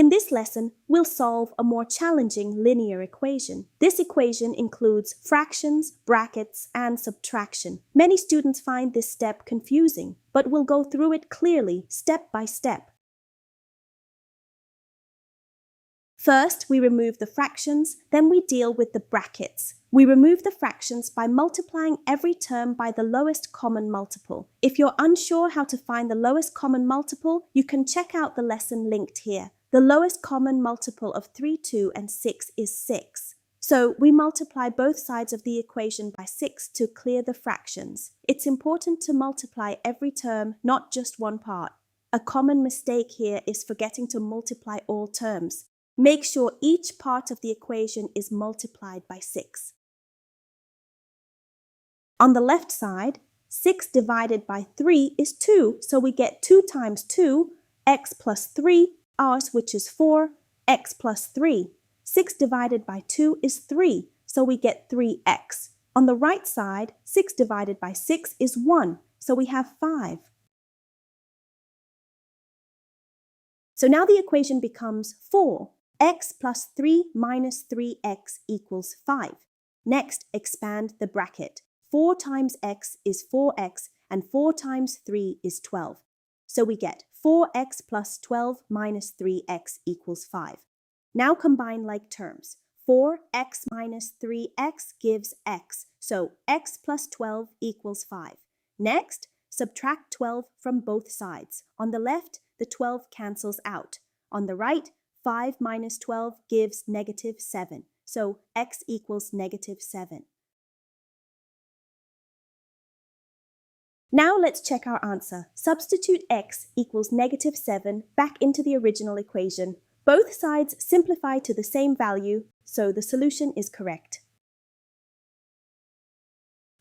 In this lesson, we'll solve a more challenging linear equation. This equation includes fractions, brackets, and subtraction. Many students find this step confusing, but we'll go through it clearly, step by step. First, we remove the fractions, then we deal with the brackets. We remove the fractions by multiplying every term by the lowest common multiple. If you're unsure how to find the lowest common multiple, you can check out the lesson linked here. The lowest common multiple of 3, 2, and 6 is 6. So we multiply both sides of the equation by 6 to clear the fractions. It's important to multiply every term, not just one part. A common mistake here is forgetting to multiply all terms. Make sure each part of the equation is multiplied by 6. On the left side, 6 divided by 3 is 2, so we get 2 times 2, x plus 3, ours, which is 4, x plus 3. 6 divided by 2 is 3, so we get 3x. On the right side, 6 divided by 6 is 1, so we have 5. So now the equation becomes 4. X plus 3 minus 3x equals 5. Next, expand the bracket. 4 times x is 4x, and 4 times 3 is 12. So we get 4x plus 12 minus 3x equals 5. Now combine like terms. 4x minus 3x gives x, so x plus 12 equals 5. Next, subtract 12 from both sides. On the left, the 12 cancels out. On the right, 5 minus 12 gives negative 7, so x equals negative 7. Now let's check our answer. Substitute x equals negative 7 back into the original equation. Both sides simplify to the same value, so the solution is correct.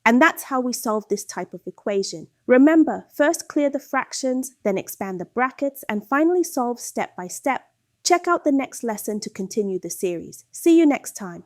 And that's how we solve this type of equation. Remember, first clear the fractions, then expand the brackets, and finally solve step by step. Check out the next lesson to continue the series. See you next time.